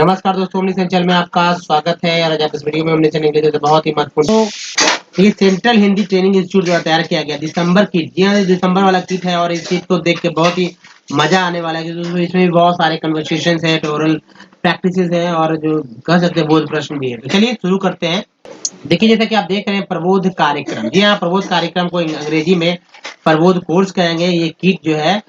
नमस्कार दोस्तों, omni channel में आपका स्वागत है। यार आज आप इस वीडियो में ओमनी चैनल के लिए बहुत ही महत्वपूर्ण ये सेंट्रल हिंदी ट्रेनिंग इंस्टीट्यूट जो तैयार किया गया दिसंबर किट। जी हाँ, दिसंबर वाला किट है और इस किट को देख के बहुत ही मजा आने वाला है क्योंकि इसमें भी बहुत सारे कन्वर्सेशन है, ओरल प्रैक्टिसेस है और जो कह सकते हैं बोध प्रश्न भी है। तो चलिए शुरू करते हैं। देखिए, जैसा कि आप देख रहे हैं प्रबोध कार्यक्रम। जी हाँ, प्रबोध कार्यक्रम को अंग्रेजी में प्रबोध कोर्स कहेंगे। ये किट जो है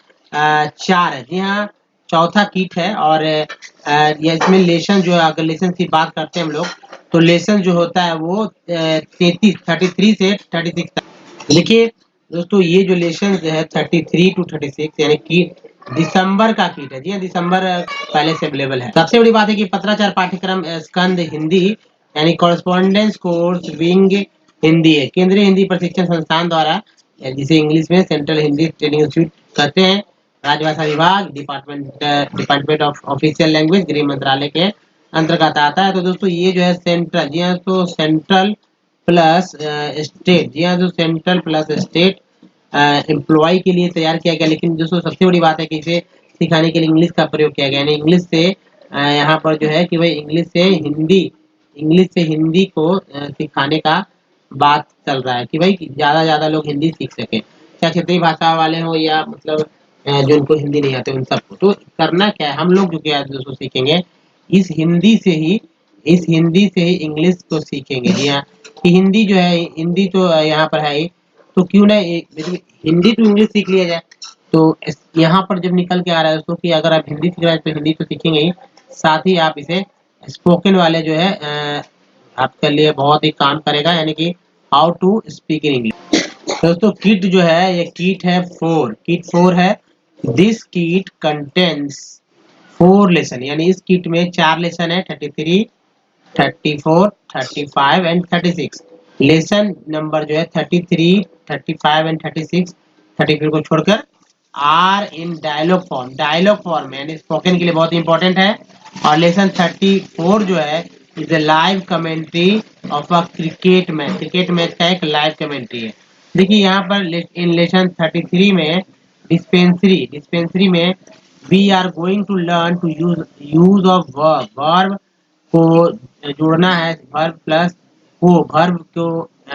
4 है। जी हाँ, चौथा किट है और ये इसमें लेसन जो है, अगर लेसन की बात करते हैं हम लोग तो लेसन जो होता है वो 33 से 36 तक। देखिए दोस्तों, ये जो लेसन जो है 33 to 36 यानी कि दिसंबर का किट है। जी हाँ, दिसंबर पहले से अवेलेबल है। सबसे बड़ी बात है कि पत्राचार पाठ्यक्रम स्कंद हिंदी यानी कॉरेस्पॉन्डेंस कोर्स विंग हिंदी है। केंद्रीय हिंदी प्रशिक्षण संस्थान द्वारा, जिसे इंग्लिश में सेंट्रल हिंदी ट्रेनिंग इंस्टीट्यूट कहते हैं, राजभाषा विभाग, डिपार्टमेंट ऑफ ऑफिशियल लैंग्वेज, गृह मंत्रालय के अंतर्गत आता है। तो दोस्तों ये जो है सेंट्रल, जी हाँ, तो सेंट्रल प्लस स्टेट, जी हाँ, तो सेंट्रल प्लस स्टेट एम्प्लॉय के लिए तैयार किया गया। लेकिन दोस्तों सबसे बड़ी बात है कि इसे सिखाने के लिए इंग्लिश का प्रयोग किया गया। यानी इंग्लिश से यहाँ पर जो है कि भाई इंग्लिश से हिंदी को सिखाने का बात चल रहा है कि भाई ज्यादा ज्यादा लोग हिंदी सीख सके, चाहे क्षेत्रीय भाषा वाले हो या मतलब जो उनको हिंदी नहीं आते उन सबको। तो करना क्या है, हम लोग जो क्या दोस्तों सीखेंगे इस हिंदी से ही इंग्लिश को सीखेंगे। जी हाँ, कि हिंदी जो है, हिंदी तो यहाँ पर है ही, तो क्यों ना हिंदी टू इंग्लिश सीख लिया जाए। तो यहाँ पर जब निकल के आ रहा है दोस्तों कि अगर आप हिंदी सीख रहे हैं तो हिंदी तो सीखेंगे ही, साथ ही आप इसे स्पोकन वाले जो है आपके लिए बहुत ही काम करेगा, यानी कि how to speak in English. दोस्तों किट जो है ये किट है 4, किट 4 है। दिस किट कंटेन्स 4 लेसन, यानी इस किट में 4 लेसन है, 33, 34, 35 एंड 36। लेसन नंबर जो है 33, 35 एंड 36, 33 को छोड़कर आर इन डायलॉग फॉर्म यानी स्पोकन के लिए बहुत इंपॉर्टेंट है। और लेसन 34 जो है is a live commentary of a cricket match का एक लाइव कमेंट्री है। देखिए यहाँ पर इन लेसन 33 में डिस्पेंसरी में we are going to learn to use of verb को जोड़ना है। वर्ब प्लस वर्ब को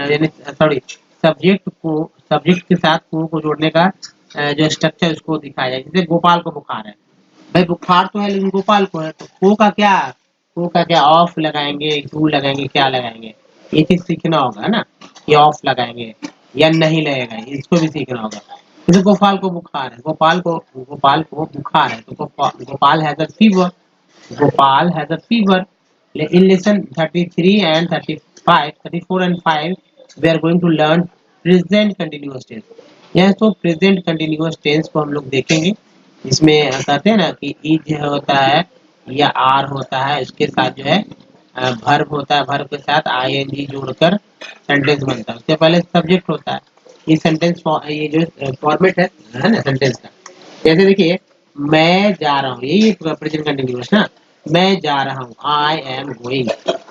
यानी सॉरी सब्जेक्ट के साथ को जोड़ने का जो स्ट्रक्चर उसको दिखाया जाए। जैसे गोपाल को बुखार है, भाई बुखार तो है लेकिन गोपाल को है, तो को का क्या ऑफ लगाएंगे, टू लगाएंगे, क्या लगाएंगे, ये चीज सीखना होगा, है ना। ये ऑफ लगाएंगे या नहीं लगेगा, इसको भी सीखना होगा। जैसे गोपाल को बुखार है, गोपाल को बुखार है, तो Gopal has a fever, Gopal has a fever. In lesson 33 and 35, 34 and 5, we are going to learn present continuous tense। यह तो प्रेजेंट कंटिन्यूअस टेंस को हम लोग देखेंगे। इसमें कहते हैं ना कि इज होता है या आर होता है, इसके साथ जो है वर्ब होता है, वर्ब के साथ आईएनजी जोड़कर सेंटेंस बनता है। उससे पहले सब्जेक्ट होता है। ये सेंटेंस ये जो फॉर्मेट है ना सेंटेंस का। जैसे देखिए, मैं जा रहा हूँ, यही प्रेजेंट कंटिन्यूअस ना। मैं जा रहा हूँ, आई एम गोइंग।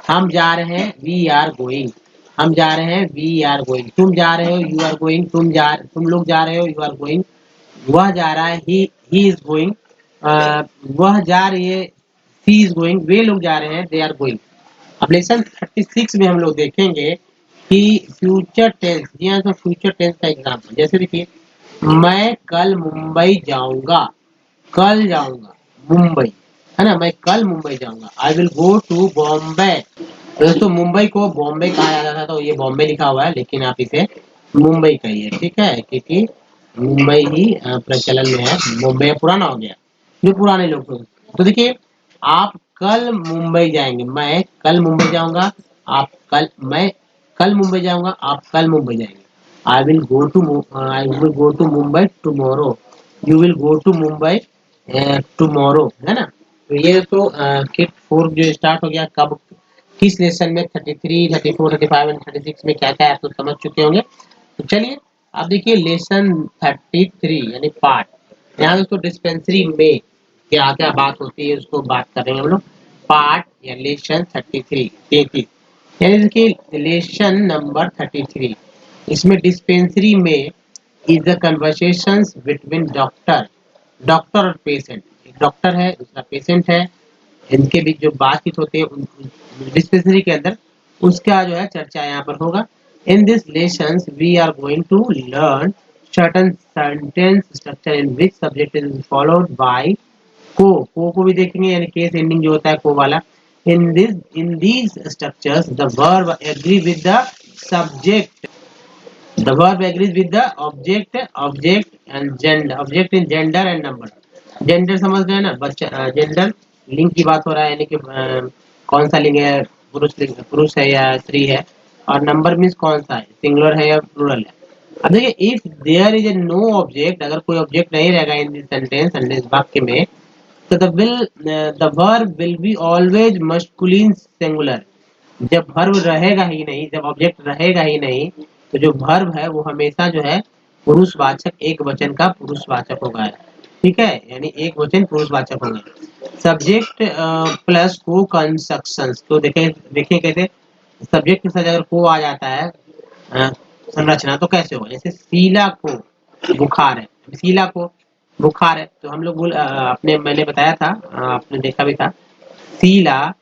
हम जा रहे हैं, वी आर गोइंग। हम जा रहे हैं, वी आर गोइंग। तुम जा रहे हो, यू आर गोइंग। तुम लोग जा रहे हो, यू आर गोइंग। वह जा रहा है, ही इज गोइंग। वह जा रही है, सी इज गोइंग। वे लोग जा रहे हैं, दे आर गोइंग। अब लेसन 36 में हम लोग देखेंगे कि फ्यूचर टेंस। जी हाँ, तो फ्यूचर टेंस का एग्जाम्पल जैसे देखिए, मैं कल मुंबई जाऊंगा, कल जाऊंगा मुंबई, है ना। मैं कल मुंबई जाऊंगा, I will go to Bombay. दोस्तों मुंबई को बॉम्बे कहा जाता था, तो ये बॉम्बे लिखा हुआ है लेकिन आप इसे मुंबई कहिए, ठीक है, क्योंकि मुंबई ही प्रचलन में है। बॉम्बे पुराना हो गया, जो पुराने लोग थे। तो देखिए, आप कल मुंबई जाएंगे, मैं कल मुंबई जाऊंगा, मैं कल मुंबई जाऊंगा, आप कल मुंबई जाएंगे। I will go to Mumbai tomorrow, you will go to Mumbai tomorrow, है ना। तो ये तो किट 4 जो स्टार्ट हो गया, कब किस लेसन में 33, 34, 35 एंड 36 में क्या क्या है आप तो समझ चुके होंगे। तो चलिए अब देखिए लेसन 33 यानी पार्ट। यहाँ दोस्तों डिस्पेंसरी में क्या क्या बात होती है उसको बात करेंगे हम लोग। पार्ट या लेसन 33 यानी देखिए लेसन नंबर 33, इसमें डिस्पेंसरी में is the conversations between doctor और पेशेंट। एक डॉक्टर है, दूसरा पेशेंट है, इनके बीच जो बातचीत होती है डिस्पेंसरी के अंदर, उसका जो है चर्चा यहाँ पर होगा। In this lessons we are going to learn certain sentence structure in which subject is followed by को भी देखेंगे, यानी केस एंडिंग जो होता है को वाला। In these structures the verb agree with the subject, the verb agrees with the object and gender, object in gender and number। Gender समझ रहे हैं ना बच्चा, जेंडर लिंग की बात हो रहा है, यानी कि कौन सा लिंग है, पुरुष है या स्त्री है, और नंबर मीन्स कौन सा है, सिंगुलर है या प्लूरल है। अब देखिए if there is a no object, अगर कोई ऑब्जेक्ट नहीं रहेगा इन दिस सेंटेंस वाक्य में, तो the verb will be always masculine singular. जब वर्ब रहेगा ही नहीं, जब ऑब्जेक्ट रहेगा ही नहीं, तो जो वर्ब है वो हमेशा जो है पुरुषवाचक, एक वचन का पुरुषवाचक होगा। ठीक है, यानी एक वचन पुरुषवाचक होगा। सब्जेक्ट प्लस को कंस्ट्रक्शंस, तो देखें देखिए कैसे सब्जेक्ट के साथ अगर को आ जाता है संरचना, तो कैसे होगा। जैसे शीला को बुखार है, शीला को बुखार है, तो हम लोग आपने मैंने बताया था, आपने देखा भी था, शीला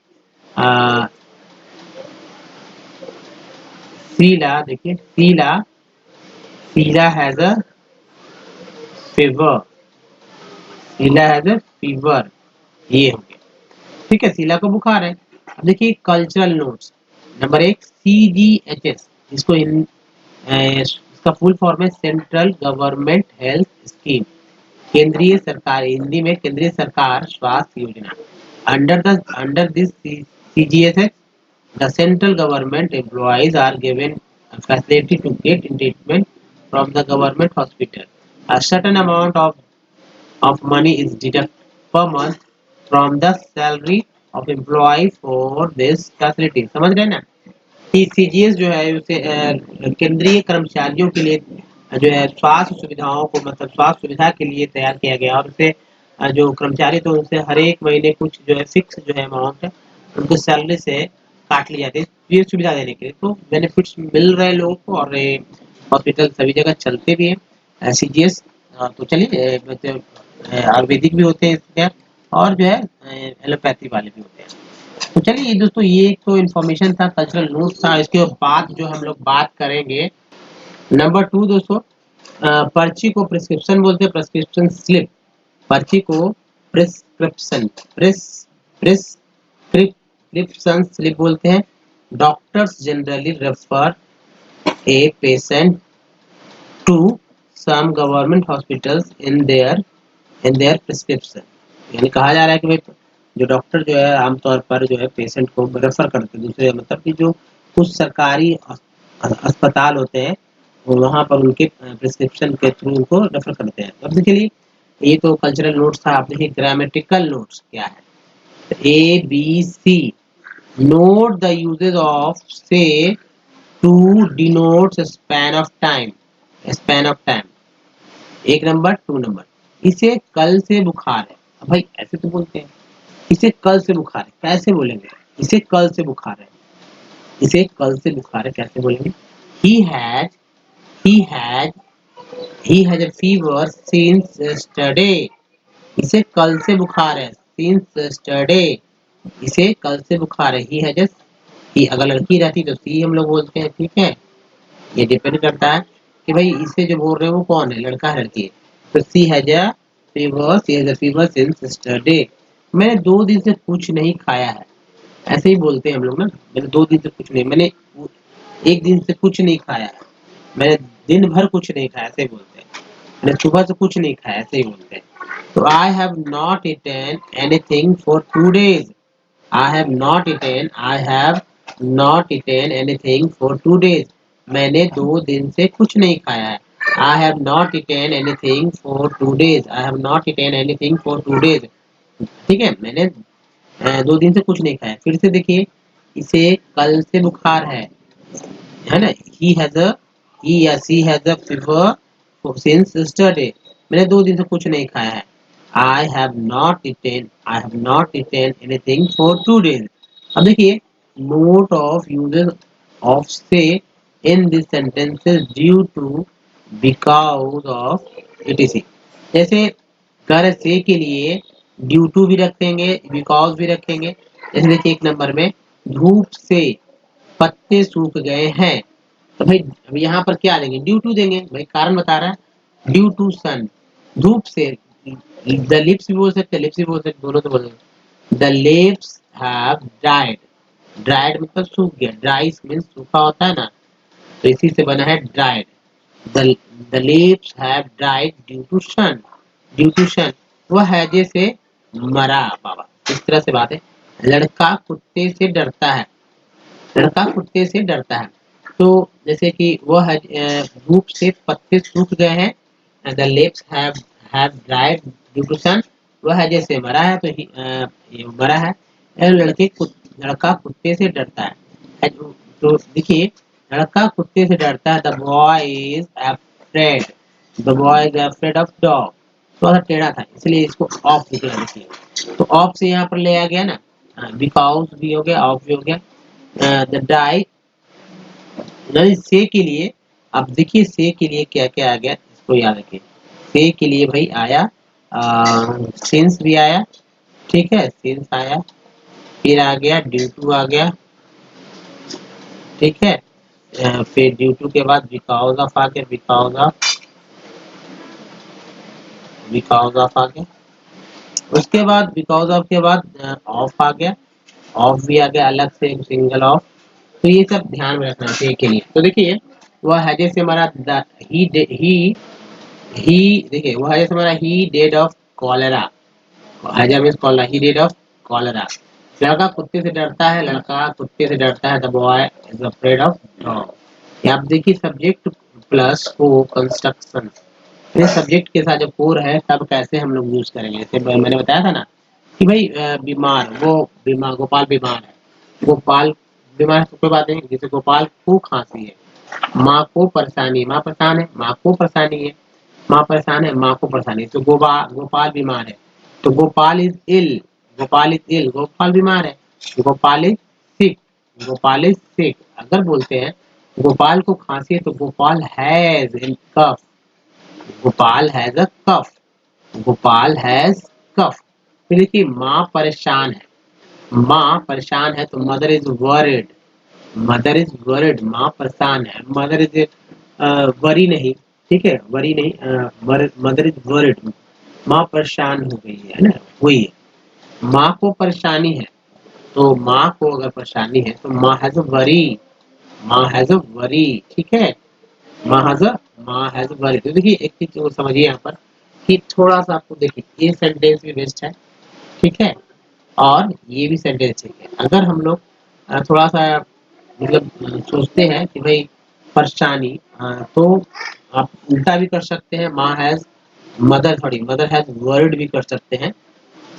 शीला देखिए Sheela has a fever, Sheela has a fever, ये हो गया। ठीक है, शीला को बुखार है। अब देखिए कल्चरल नोट्स, नंबर 1 CGHS, इसको इसका फुल फॉर्म है सेंट्रल गवर्नमेंट हेल्थ स्कीम, केंद्रीय सरकार, हिंदी में केंद्रीय सरकार स्वास्थ्य योजना। Under this CGHS the central government employees are given a facility to get treatment from the government hospital. A certain amount of money is deducted per month from the salary of employee for this facility। समझ रहे हैं ना कि CGS जो है उसे केंद्रीय कर्मचारियों के लिए जो है स्वास्थ्य सुविधाओं को, मतलब स्वास्थ्य सुविधा के लिए तैयार किया गया, और उसे जो कर्मचारी तो उनसे हर एक महीने कुछ जो है फिक्स जो है अमाउंट उनको सैलरी से काट ली जाती है, ये सुविधा देने के लिए। तो बेनिफिट्स मिल रहे हैं लोगों को, और हॉस्पिटल सभी जगह चलते भी हैं CGS। तो चलिए आयुर्वेदिक भी होते हैं इसके, और जो है एलोपैथी वाले भी होते हैं। तो चलिए दोस्तों, ये एक तो इन्फॉर्मेशन था, कल्चरल नोट्स था। इसके बाद जो हम लोग बात करेंगे नंबर 2 दोस्तों, पर्ची को प्रिस्क्रिप्शन बोलते हैं, प्रिस्क्रिप्शन स्लिप। पर्ची को प्रिस्क्रिप्शन प्रिस्क्रिप्शन स्लिप बोलते हैं। Doctors generally refer a patient to some government hospitals in their prescription, यानी कहा जा रहा है कि भाई जो डॉक्टर जो है आमतौर पर जो है पेशेंट को रेफर करते हैं दूसरे, मतलब कि जो कुछ सरकारी अस्पताल होते हैं वहाँ पर उनके प्रिस्क्रिप्शन के थ्रू उनको रेफर करते हैं। अब देखिए ये तो कल्चरल नोट्स था। आप देखिए ग्रामेटिकल नोट्स क्या है, ABC, note the uses of say to denote span of time। एक नंबर 2 नंबर, इसे कल से बुखार है। अब भाई ऐसे तो बोलते हैं, इसे कल से बुखार है, कैसे बोलेंगे, इसे कल से बुखार है, इसे कल से बुखार है कैसे बोलेंगे। he had he had he has a fever since yesterday, इसे कल से बुखार है, since yesterday, इसे कल से बुखार है। ही हैज अ, ही अगर लड़की रहती तो सी हम लोग बोलते हैं। ठीक है, ये डिपेंड करता है कि भाई इससे जो बोल रहे हैं वो कौन है, लड़का है लड़की है। तो she has a fever since yesterday, मैंने 2 दिन से कुछ नहीं खाया है, ऐसे ही बोलते हैं हम लोग ना, मैंने 2 दिन से कुछ नहीं, मैंने 1 दिन से कुछ नहीं खाया है, मैंने दिन भर कुछ नहीं खाया, ऐसे ही बोलते हैं। मैंने सुबह से कुछ नहीं खाया, ऐसे ही बोलते हैं। तो I have not eaten anything for 2 days, I have not eaten anything for 2 days, मैंने 2 दिन से कुछ नहीं खाया है। I have not eaten anything for 2 days, I have not eaten anything for 2 days। ठीक है, मैंने 2 दिन से कुछ नहीं खाया। फिर से देखिए, इसे कल से बुखार है ना, he या she has a fever since yesterday, मैंने 2 दिन से कुछ नहीं खाया है। I have not eaten anything for 2 days। अब देखिए note of uses of say in this sentences due to, because of, etc। जैसे कर से के लिए ड्यू टू भी रखेंगे, बिकॉज भी रखेंगे। जैसे देखिए एक नंबर में धूप से पत्ते सूख गए हैं, तो भाई अब यहाँ पर क्या देंगे, ड्यू टू देंगे, भाई कारण बता रहा है। ड्यू टू सन, धूप से, द लिप्स भी बोल सकते, लिप्स भी बोल सकते, दोनों तो बोल सकते। The lips have dried, dried मतलब सूख गया, ड्राई मीन्स सूखा होता है ना, तो इसी से बना है dried. The lips have dried due to sun, due to sun, वह हैजे से मरा। बाबा इस तरह से बात है। लड़का कुत्ते से डरता है, लड़का कुत्ते से डरता है। तो जैसे कि वह धूप से पत्ते सूख गए हैं, the lips have dried due to sun, वह जैसे मरा है, तो ये मरा है। लड़का कुत्ते से डरता है। तो देखिए लड़का कुत्ते से डरता है, the boy is afraid, the boy is afraid of dog. थोड़ा सा टेढ़ा था इसलिए इसको ऑफ लिखना, देखिए तो ऑफ से यहाँ पर ले आ गया ना, बिकॉज भी हो गया, ऑफ भी हो गया। द डाई यानी से के लिए, अब देखिए से के लिए क्या क्या आ गया, इसको याद रखिए। से के लिए भाई आया सिंस भी आया, ठीक है, सिंस आया, फिर आ गया ड्यू टू आ गया, ठीक है। फिर ड्यू टू के बाद बिकॉज ऑफ आ गया, बिकॉज ऑफ आ गया। उसके बाद बिकॉज ऑफ के बाद ऑफ आ गया, ऑफ भी आ गया अलग से, सिंगल ऑफ। तो ये सब ध्यान में रखना चाहिए के लिए। तो देखिए वह हैजे से हमारा ही देखिए वह हैजे से हमारा ही डेड ऑफ कॉलेरा, हैजा means cholera, he dead of cholera. लड़का कुत्ते से डरता है, लड़का कुत्ते से डरता है, the boy is afraid of dog. आप देखिए सब्जेक्ट प्लस को कंस्ट्रक्शन, ये सब्जेक्ट के साथ जब कोर है तब कैसे हम लोग यूज करेंगे। जैसे मैंने बताया था ना कि भाई बीमार, वो बीमार, गोपाल बीमार है, गोपाल बीमार है तो कोई बात नहीं, जैसे गोपाल को खांसी है, माँ को परेशानी, माँ परेशान है, माँ को परेशानी है, माँ परेशान है, माँ को परेशानी है। तो गोपाल बीमार है, तो Gopal is ill, Gopal is ill, Gopal बीमार है, Gopal is sick, Gopal is sick. अगर बोलते हैं गोपाल को खांसी है तो Gopal has in cough, Gopal has a cough, Gopal has cough. फिर देखिए माँ परेशान है, माँ परेशान है तो mother is worried, mother is worried, माँ परेशान है, मदर इज वरी नहीं, ठीक है, वरी नहीं, मदर इज वरिड, माँ परेशान हो गई है ना, वही है। माँ को परेशानी है, तो माँ को अगर परेशानी है तो माँ हैज अ वरी, माँ हैज अ वरी, ठीक है, माँ हैज अ वरी। तो देखिए एक चीज को समझिए यहाँ पर कि थोड़ा सा आपको देखिए ये सेंटेंस भी बेस्ट है, ठीक है, और ये भी सेंटेंस ठीक है। अगर हम लोग थोड़ा सा मतलब सोचते हैं कि भाई परेशानी, तो आप उल्टा भी कर सकते हैं, माँ has mother, sorry mother has word भी कर सकते हैं,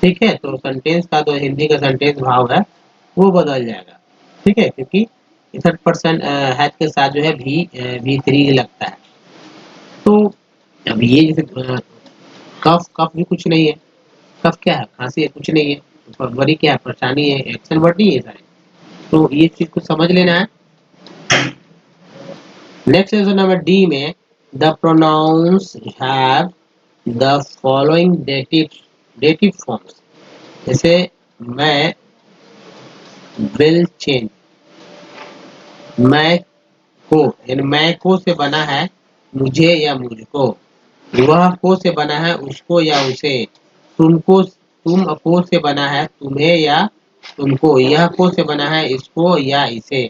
ठीक है। तो सेंटेंस का जो हिंदी का सेंटेंस भाव है वो बदल जाएगा, ठीक है, क्योंकि थर्ड पर्सन हैज के साथ जो है भी थ्री लगता है। तो अब ये जैसे कफ, कफ भी कुछ नहीं है, कफ क्या है, खांसी है, कुछ नहीं है, तो वरी क्या है, परेशानी है, एक्शन वर्ड नहीं है सारे। तो ये चीज को समझ लेना है। नेक्स्ट क्वेश्चन नंबर डी में, the pronounce have the following dative forms. जैसे मैं विल चेंज, मैं को, यानी मैं को से बना है मुझे या मुझको, वह को से बना है उसको या उसे, तुमको, तुम को से बना है तुम्हें या तुमको, यह को से बना है इसको या इसे,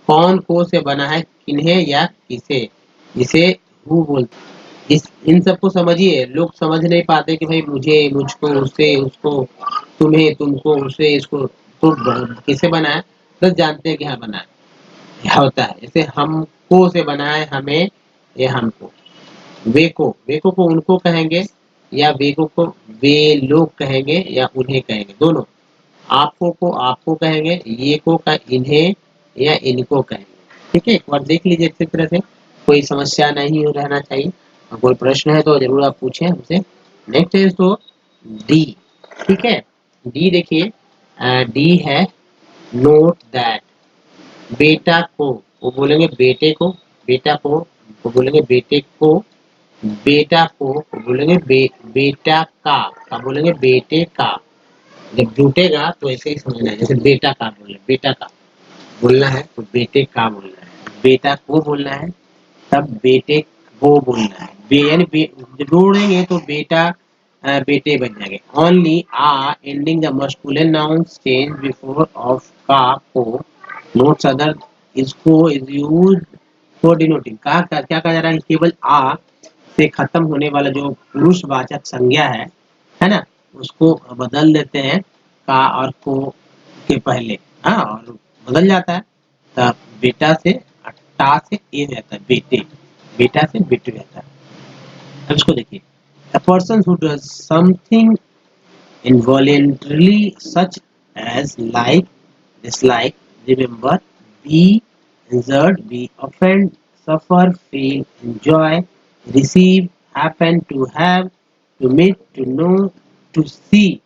कौन को से बना है किन्हें या किसे, जिसे हु बोलते। इस इन सबको समझिए, लोग समझ नहीं पाते कि भाई मुझे, मुझको, उसे, उसको, तुम्हें, तुमको, उसे, इसको, तो किसे बना है, बस जानते हैं कि हाँ बना है, क्या होता है। जैसे हमको से बना है हमें या हमको, वेको को उनको कहेंगे या वेको को वे लोग कहेंगे या उन्हें कहेंगे, दोनों। आपको को आपको कहेंगे, ये को का इन्हें या इनको कहेंगे, ठीक है। एक बार देख लीजिए अच्छी तरह से, कोई समस्या नहीं हो रहना चाहिए। कोई प्रश्न है तो जरूर आप पूछें हमसे। नेक्स्ट है तो डी, ठीक है, डी देखिए, डी है नोट दैट, बेटा को वो बोलेंगे बेटे को, बेटा को वो बोलेंगे बेटे को, बेटा को बोलेंगे बेटा का बोलेंगे बेटे का। जब जुटेगा तो ऐसे ही समझना है, जैसे बेटा का बोलना है, बेटा का बोलना है तो बेटे का बोलना है, बेटा को बोलना है तब बेटे को बोलना है। यानी जोड़ेंगे तो बेटा बेटे बन जाएंगे। ओनली आ ending the masculine noun change before of का को नोट्स अदर इसको इज यूज फॉर डिनोटिंग। क्या कहा जा रहा है, केवल आ से खत्म होने वाला जो पुरुषवाचक संज्ञा है ना, उसको बदल देते हैं का और को के पहले। हाँ, और बदल जाता है। तब बेटा से टा से ए रहता है, बेटे, बेटा से बेटे रहता है। अब इसको देखिए, a person who does something involuntarily such as like, dislike, remember, be injured, be offend, suffer, feel, enjoy, receive, happen, to have, to meet, to know, to see,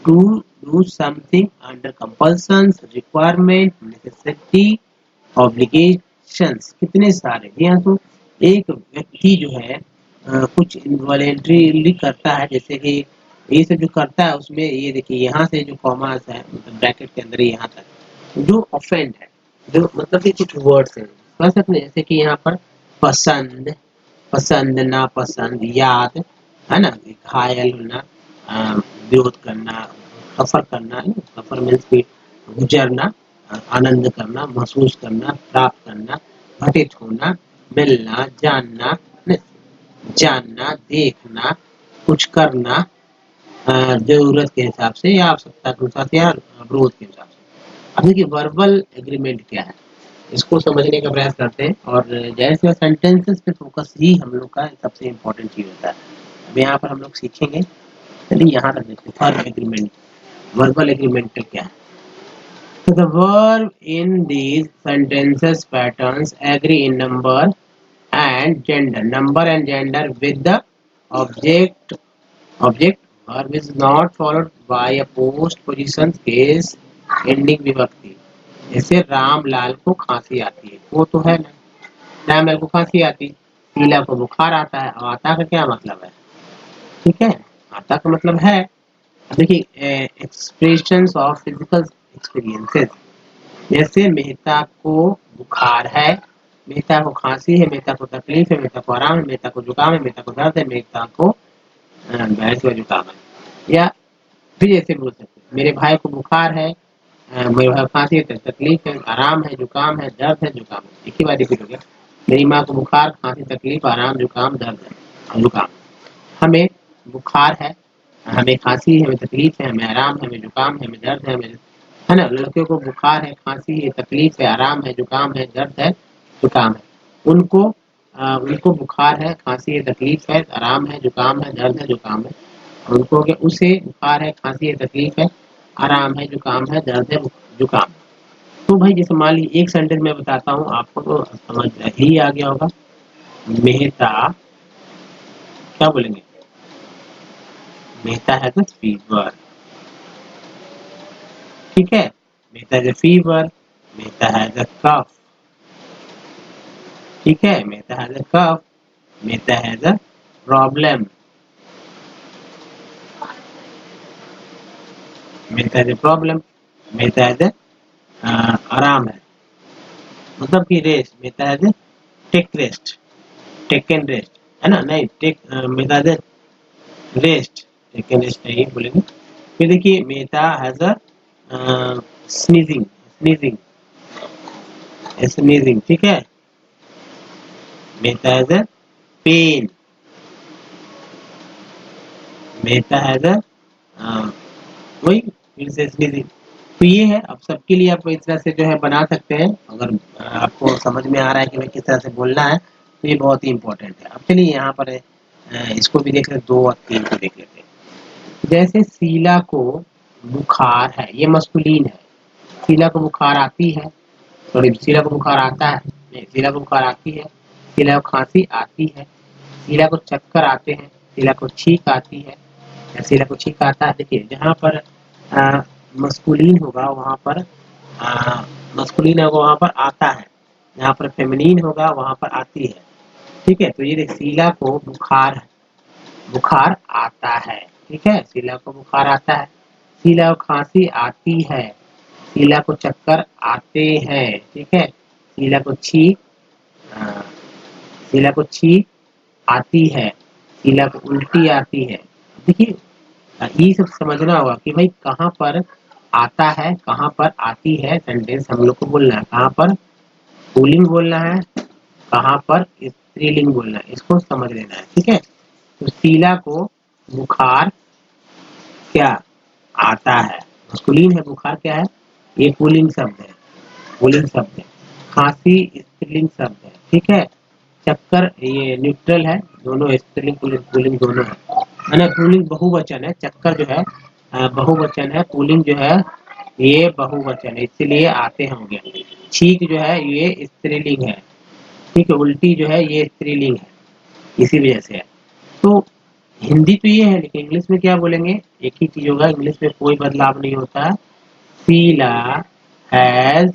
to do something under compulsions, requirement, necessity, obligations, कितने सारे। यहाँ तो एक व्यक्ति जो है कुछ इनवॉलेंटरीली करता है, जैसे कि ये सब जो करता है उसमें ये देखिए यहाँ से जो कॉमास है मतलब ब्रैकेट के अंदर यहाँ तक जो ऑफेंड है, जो मतलब कि कुछ वर्ड्स हैं समझ सकते हैं, जैसे कि यहाँ पर पसंद, पसंद, नापसंद, याद, है ना, घायल होना, विरोध करना, सफर करना, सफर मीन्स की गुजरना, आनंद करना, महसूस करना, प्राप्त करना, घटित होना, मिलना, जानना, जानना, देखना, कुछ करना जरूरत के हिसाब से या आवश्यकता के हिसाब से या विरोध के हिसाब से। अब देखिए वर्बल एग्रीमेंट क्या है, इसको समझने का प्रयास करते हैं और जाहिर सी सेंटेंसेस पे फोकस ही हम लोग का सबसे इम्पोर्टेंट चीज होता है। अब यहाँ पर हम लोग सीखेंगे, चलिए यहाँ तक देखते हैं वर्ब एग्रीमेंट। वर्बल एग्रीमेंट क्या है? So the verb in these sentences patterns agree in number and gender. Number and gender with the object. Object verb is not followed by a postposition case ending विभक्ति। जैसे रामलाल को खांसी आती है, वो तो है ना, रामलाल को खांसी आती, शीला को बुखार आता है। और आता का क्या मतलब है? ठीक है, आता का मतलब है, देखिए एक्सप्रेशंस ऑफ फिजिकल एक्सपीरियंसेस। जैसे मेहता को बुखार है, मेहता को खांसी है, मेहता को तकलीफ है, मेहता को आराम है, मेहता को जुकाम है, मेहता को दर्द है, मेहता को भैंस का जुकाम है। या फिर ऐसे बोल सकते हैं, मेरे भाई को बुखार है, मेरे भाई को खांसी है, तकलीफ है, आराम है, जुकाम है, दर्द है, जुकाम है। एक ही बार रिपीट हो गया, मेरी माँ को बुखार, खांसी, तकलीफ, आराम, जुकाम, दर्द है, जुकाम। हमें बुखार है, हमें खांसी है, हमें तकलीफ है, हमें आराम है, हमें जुकाम है, हमें दर्द है, हमें, है ना। लड़कियों को बुखार है, खांसी है, तकलीफ है, आराम है, जुकाम है, दर्द है, जुकाम है। उनको उनको बुखार है, खांसी है, तकलीफ है, आराम है, जुकाम है, दर्द है, जुकाम है। उनको क्या, उसे बुखार है, खांसी है, तकलीफ है, आराम है, जुकाम है, दर्द है, जुकाम। तो भाई जैसे मान लीजिए एक सेंटेंस में बताता हूँ आपको तो समझ ही आ गया होगा। मेहता, क्या बोलेंगे, मेहता है फीवर, ठीक है, मेहता है फीवर, मेहता है कफ, ठीक है, मेहता है कफ, मेहता है प्रॉब्लम, मेहता है प्रॉब्लम, मेहता है आराम है, मतलब कि रेस्ट, मेहता है टेक रेस्ट, टेकन रेस्ट, है ना, नहीं टेक मेहता है रेस्ट, टेकन रेस्ट नहीं बोलेंगे। फिर देखिए Mehta has sneezing, sneezing, sneezing, ठीक है, Mehta has pain, Mehta has वही फिर से स्नीजिंग। तो ये है, अब सबके लिए आप इस तरह से जो है बना सकते हैं, अगर आपको समझ में आ रहा है कि भाई किस तरह से बोलना है, तो ये बहुत ही इंपॉर्टेंट है। अब चलिए यहाँ पर इसको भी देख लेते, 2 और 3 को देख लेते हैं। जैसे शीला को बुखार है, ये मस्कुलीन है, शीला को बुखार आती है, सॉरी शीला को बुखार आता है, शीला को बुखार आती है, शीला को खांसी आती है, शीला को चक्कर आते हैं, शीला को छींक आती है, शीला को छींक आता है। देखिए जहाँ पर मस्कुलीन होगा वहाँ पर मस्कुलीन होगा वहाँ पर आता है, जहाँ पर फेमिनीन होगा वहाँ पर आती है। ठीक है, तो ये देख शीला को बुखार बुखार आता है। ठीक है, शीला को बुखार आता है, शीला को खांसी आती है, शीला को चक्कर आते हैं। ठीक है, शीला को छींक शीला को छींक आती है, शीला को उल्टी आती है। देखिए ये सब समझना होगा कि भाई कहाँ पर आता है, कहाँ पर आती है, सेंटेंस हम लोग को बोलना है। कहाँ पर पुल्लिंग बोलना है, कहाँ पर स्त्रीलिंग बोलना है, इसको समझ लेना है। ठीक है, तो शीला को बुखार क्या आता है, पुल्लिंग है, बुखार क्या है, ये पुल्लिंग शब्द है, पुल्लिंग शब्द है। खांसी स्त्रीलिंग शब्द है। ठीक है, चक्कर ये न्यूट्रल है, दोनों स्त्रीलिंग पुल्लिंग दोनों है ना। पुल्लिंग बहुवचन है, चक्कर जो है बहुवचन है, पुल्लिंग जो है ये बहुवचन है, इसीलिए आते होंगे। छींक जो है ये स्त्रीलिंग है। ठीक है, उल्टी जो है ये स्त्रीलिंग है, इसी वजह से है। तो हिंदी तो ये है, लेकिन इंग्लिश में क्या बोलेंगे, एक ही चीज होगा, इंग्लिश में कोई बदलाव नहीं होता। Sheela has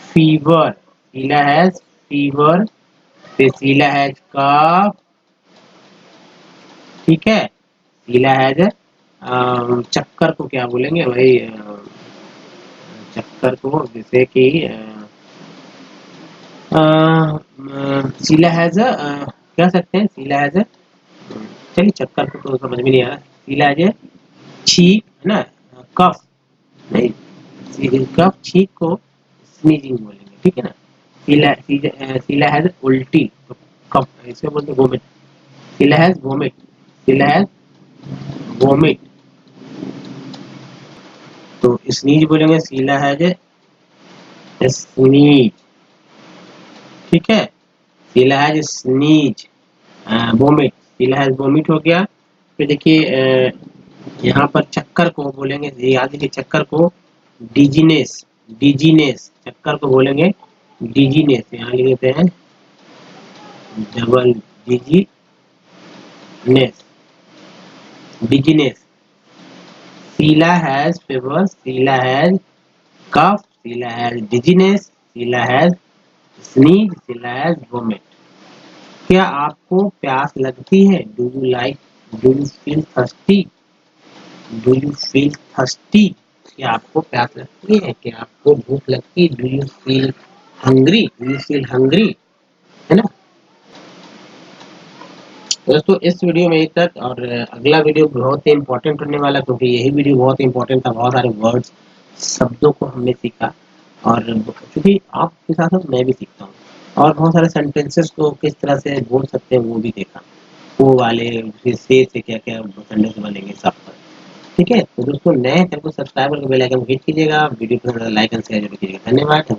fever, Sheela has fever, Sheela has cough. ठीक है, शीला हैज चक्कर को क्या बोलेंगे भाई, चक्कर को जैसे कि शीला हैज कह सकते हैं, शीला हैज चलिए चक्कर को तो समझ में नहीं आ रहा, शीला हैज छींक है ना, कफ नहीं, कफ छींक को स्नीजिंग बोलेंगे। ठीक है ना, शीला हैज उल्टी, तो कफ इसे बोलते vomit, Sheela has vomit, Sheela has vomit. तो स्नीज बोलेंगे, शीला हैज स्नीज। ठीक है, Sheela has sneeze vomit, Sheela has vomit हो गया। फिर देखिए यहाँ पर चक्कर को बोलेंगे, याद देखिए चक्कर को डिजीनेस, डिजीनेस चक्कर को बोलेंगे डिजीनेस, यहाँ लिख देते हैं double dizziness, dizziness. Sheela has fever, Sheela has cough, Sheela has dizziness, Sheela has sneeze, Sheela has vomit. क्या आपको प्यास लगती है, do you like, do you feel thirsty, do you feel thirsty, क्या आपको प्यास लगती है, क्या आपको भूख लगती है, do you feel hungry, do you feel hungry, है ना। दोस्तों इस वीडियो में तक, और अगला वीडियो बहुत ही इंपॉर्टेंट होने वाला, क्योंकि यही वीडियो बहुत ही इंपॉर्टेंट था, बहुत सारे वर्ड्स शब्दों को हमने सीखा, और क्योंकि आपके साथ साथ मैं भी सीखता हूँ, और बहुत सारे सेंटेंसेस को किस तरह से बोल सकते हैं वो भी देखा, वो वाले फिर से क्या क्या सेंटेंस बनेंगे सब पर। ठीक है, तो दोस्तों नए चैनल को सब्सक्राइब करके बेल आइकन को हिट कीजिएगा, वीडियो को लाइक एंड शेयर जरूर कीजिएगा। धन्यवाद।